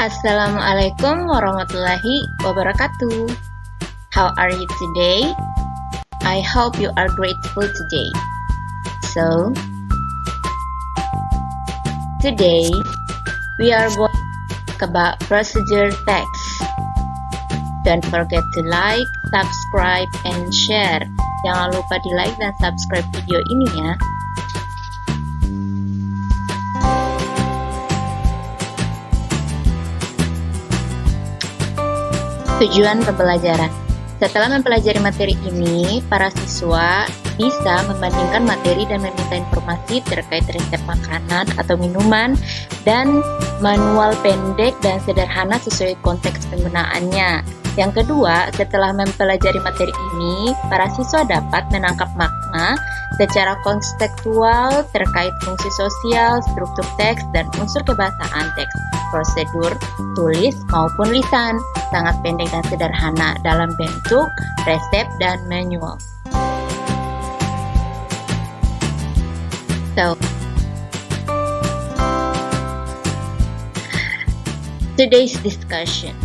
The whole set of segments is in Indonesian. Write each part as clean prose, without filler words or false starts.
Assalamualaikum warahmatullahi wabarakatuh. How are you today? I hope you are grateful today. So, today we are going to talk about procedure text. Don't forget to like, subscribe, and share. Jangan lupa di like dan subscribe video ini ya. Tujuan pembelajaran. Setelah mempelajari materi ini, para siswa bisa membandingkan materi dan meminta informasi terkait resep makanan atau minuman dan manual pendek dan sederhana sesuai konteks penggunaannya. Yang kedua, setelah mempelajari materi ini, para siswa dapat menangkap makna secara konstekstual terkait fungsi sosial, struktur teks, dan unsur kebahasaan teks, prosedur, tulis maupun lisan, sangat pendek dan sederhana dalam bentuk resep dan manual. So, today's discussion.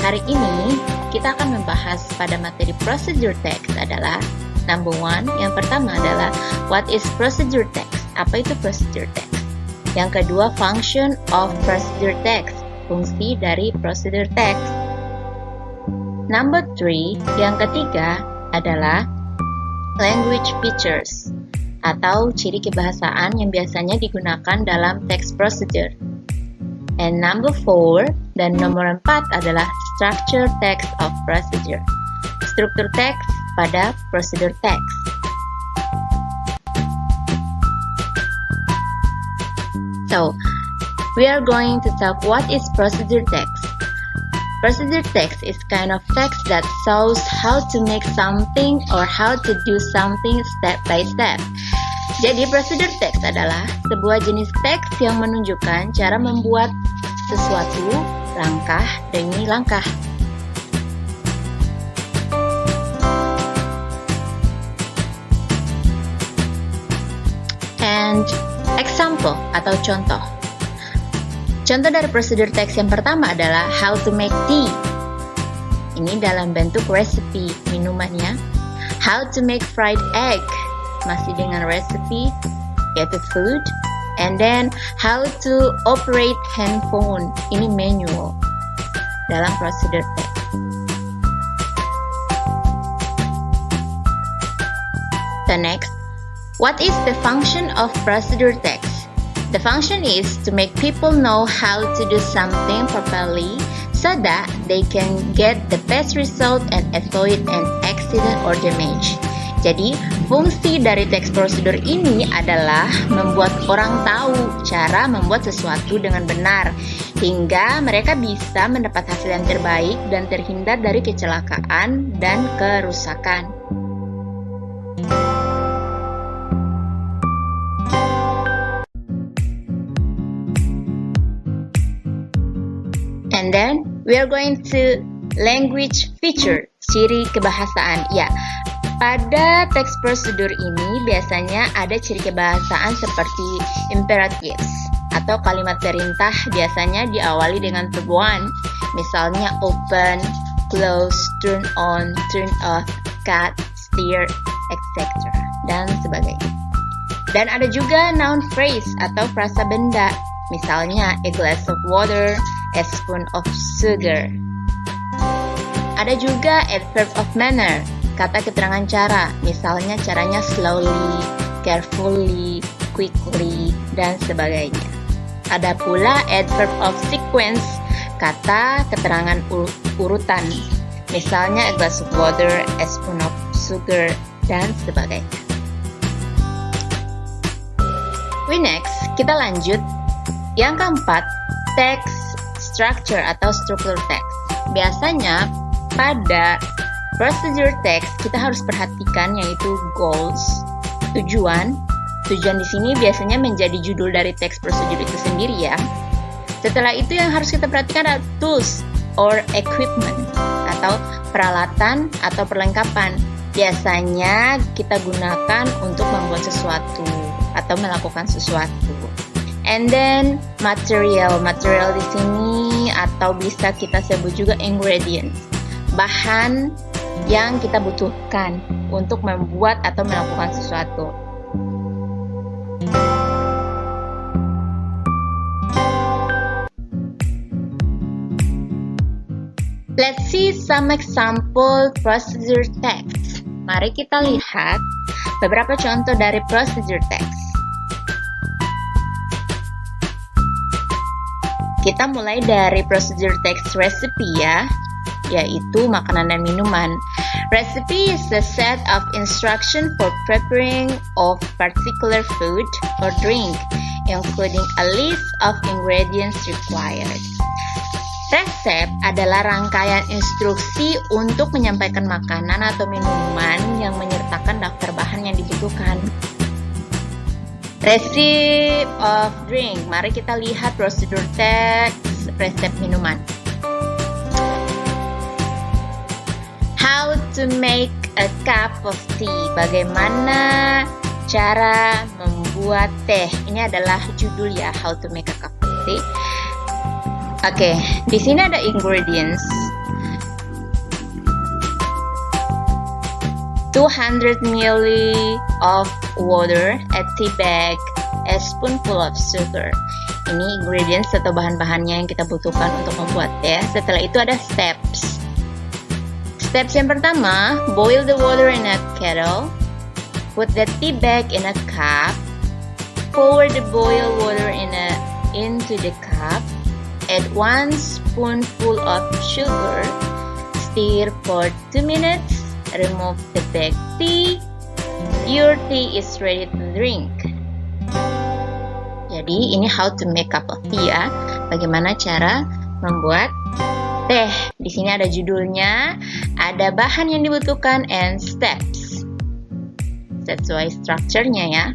Hari ini kita akan membahas pada materi procedure text adalah number one. Yang pertama adalah what is procedure text? Apa itu procedure text? Yang kedua, function of procedure text, fungsi dari procedure text. Number three, yang ketiga adalah language features atau ciri kebahasaan yang biasanya digunakan dalam text procedure. And number 4 dan nomor 4 adalah structure text of procedure. Struktur teks pada procedure text. So, we are going to talk what is procedure text. Procedure text is kind of text that shows how to make something or how to do something step by step. Jadi, procedure text adalah sebuah jenis teks yang menunjukkan cara membuat sesuatu langkah demi langkah. And example atau contoh. Contoh dari procedure text yang pertama adalah how to make tea. Ini dalam bentuk recipe minumannya. How to make fried egg. Masih dengan recipe, yaitu food. And then, how to operate handphone. Ini manual dalam procedure text. The next, what is the function of procedure text? The function is to make people know how to do something properly so that they can get the best result and avoid an accident or damage. Jadi, fungsi dari teks prosedur ini adalah membuat orang tahu cara membuat sesuatu dengan benar, hingga mereka bisa mendapat hasil yang terbaik dan terhindar dari kecelakaan dan kerusakan. And then, we are going to language feature, ciri kebahasaan. Ya. Pada teks prosedur ini biasanya ada ciri kebahasaan seperti imperatives atau kalimat perintah biasanya diawali dengan verb one, misalnya open, close, turn on, turn off, cut, steer, etc. dan sebagainya. Dan ada juga noun phrase atau frasa benda, misalnya a glass of water, a spoon of sugar. Ada juga adverb of manner, kata keterangan cara, misalnya caranya slowly, carefully, quickly, dan sebagainya. Ada pula adverb of sequence, kata keterangan urutan, misalnya a glass of water, a spoon of sugar, dan sebagainya. Next, kita lanjut. Yang keempat, text structure atau struktur teks. Biasanya pada procedure text kita harus perhatikan yaitu goals, tujuan. Tujuan di sini biasanya menjadi judul dari teks prosedur itu sendiri ya. Setelah itu yang harus kita perhatikan adalah tools or equipment atau peralatan atau perlengkapan. Biasanya kita gunakan untuk membuat sesuatu atau melakukan sesuatu. And then material di sini atau bisa kita sebut juga ingredients, bahan yang kita butuhkan untuk membuat atau melakukan sesuatu. Let's see some example procedure text. Mari kita lihat beberapa contoh dari procedure text. Kita mulai dari procedure text recipe ya, yaitu makanan dan minuman. Recipe is a set of instruction for preparing of particular food or drink, including a list of ingredients required. Resep adalah rangkaian instruksi untuk menyampaikan makanan atau minuman yang menyertakan daftar bahan yang dibutuhkan. Recipe of drink. Mari kita lihat procedure text resep minuman. How to make a cup of tea. Bagaimana cara membuat teh. Ini adalah judul ya, How to make a cup of tea. Oke, di sini ada ingredients. 200 ml of water, a tea bag, a spoonful of sugar. Ini ingredients atau bahan-bahannya yang kita butuhkan untuk membuat teh. Setelah itu ada steps. Steps yang pertama, boil the water in a kettle, put the tea bag in a cup, pour the boiled water into the cup, add 1 spoonful of sugar, stir for 2 minutes, remove the bag tea, your tea is ready to drink. Jadi ini how to make cup of tea ya, bagaimana cara membuat teh. Di sini ada judulnya, ada bahan yang dibutuhkan, and steps. Sesuai strukturnya ya.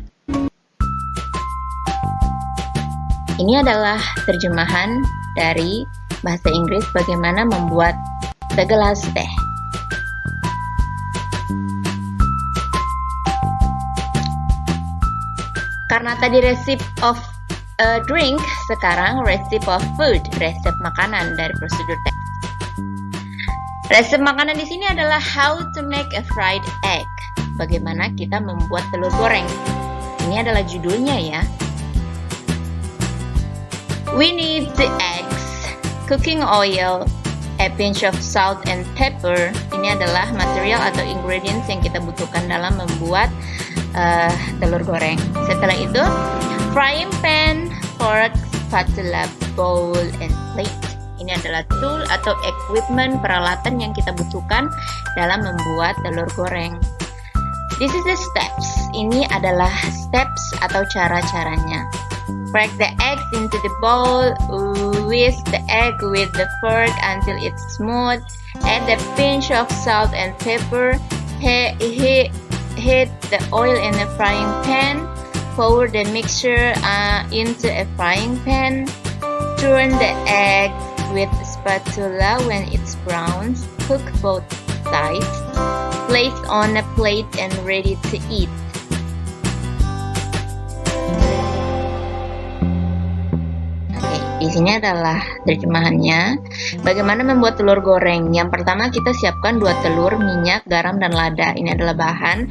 Ini adalah terjemahan dari bahasa Inggris bagaimana membuat segelas teh. Karena tadi recipe of a drink, sekarang recipe of food, resep makanan dari prosedur text. Resep makanan di sini adalah how to make a fried egg. Bagaimana kita membuat telur goreng. Ini adalah judulnya ya. We need the eggs, cooking oil, a pinch of salt and pepper. Ini adalah material atau ingredients yang kita butuhkan dalam membuat telur goreng. Setelah itu, frying pan, fork, spatula, bowl, and plate. Ini adalah tool atau equipment, peralatan yang kita butuhkan dalam membuat telur goreng. This is the steps. Ini adalah steps atau cara-caranya. Crack the eggs into the bowl, whisk the egg with the fork until it's smooth, add a pinch of salt and pepper, heat the oil in a frying pan, pour the mixture into a frying pan, turn the egg with a spatula when it's brown, cook both sides, place on a plate and ready to eat. Di sini adalah terjemahannya. Bagaimana membuat telur goreng? Yang pertama kita siapkan 2 telur, minyak, garam, dan lada. Ini adalah bahan.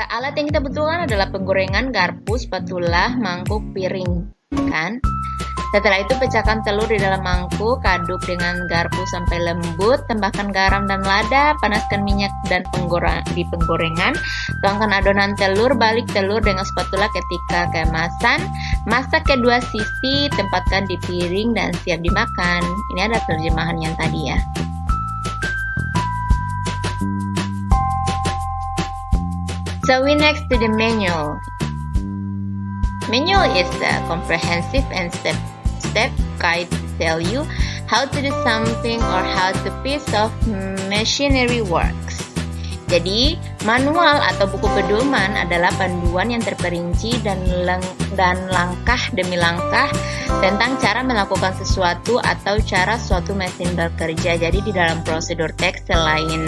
Alat yang kita butuhkan adalah penggorengan, garpu, spatula, mangkuk, piring, kan? Setelah itu pecahkan telur di dalam mangkuk, aduk dengan garpu sampai lembut, tambahkan garam dan lada, panaskan minyak dan di penggorengan, tuangkan adonan telur, balik telur dengan spatula ketika keemasan, masak kedua sisi, tempatkan di piring dan siap dimakan. Ini ada terjemahan yang tadi ya. So we next to the manual. Manual is a comprehensive and step-step guide to tell you how to do something or how the piece of machinery works. Jadi, manual atau buku pedoman adalah panduan yang terperinci dan langkah demi langkah tentang cara melakukan sesuatu atau cara suatu mesin bekerja. Jadi, di dalam prosedur teks selain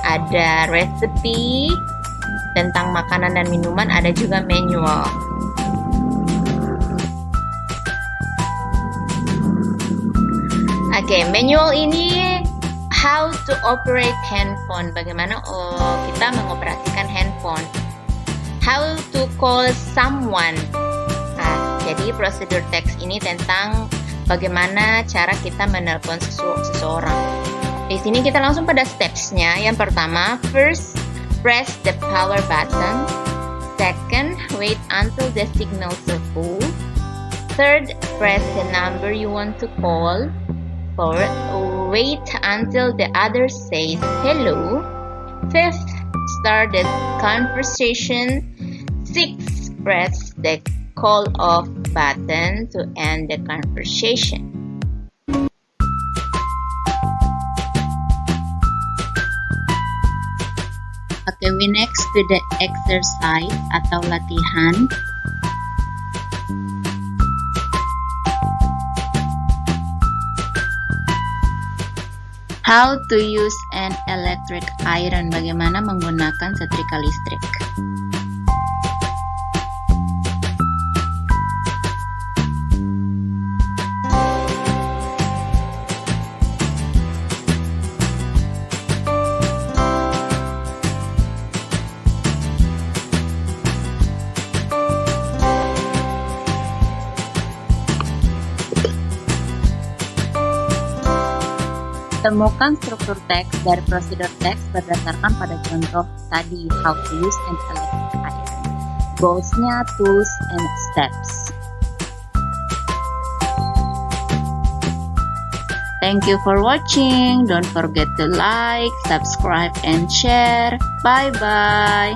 ada recipe tentang makanan dan minuman, ada juga manual. Oke, manual ini how to operate handphone. Bagaimana kita mengoperasikan handphone. How to call someone. Nah, jadi prosedur teks ini tentang bagaimana cara kita menelpon seseorang. Di sini kita langsung pada steps-nya. Yang pertama, first, press the power button. Second, wait until the signal is full. Third, press the number you want to call. Fourth, wait until the other says hello. Fifth, start the conversation. Sixth, press the call off button to end the conversation. Okay, we next to the exercise atau latihan. How to use an electric iron. Bagaimana menggunakan setrika listrik. Temukan struktur teks dari prosedur teks berdasarkan pada contoh tadi, how to use an electric iron. Goals-nya, tools, and steps. Thank you for watching. Don't forget to like, subscribe, and share. Bye-bye.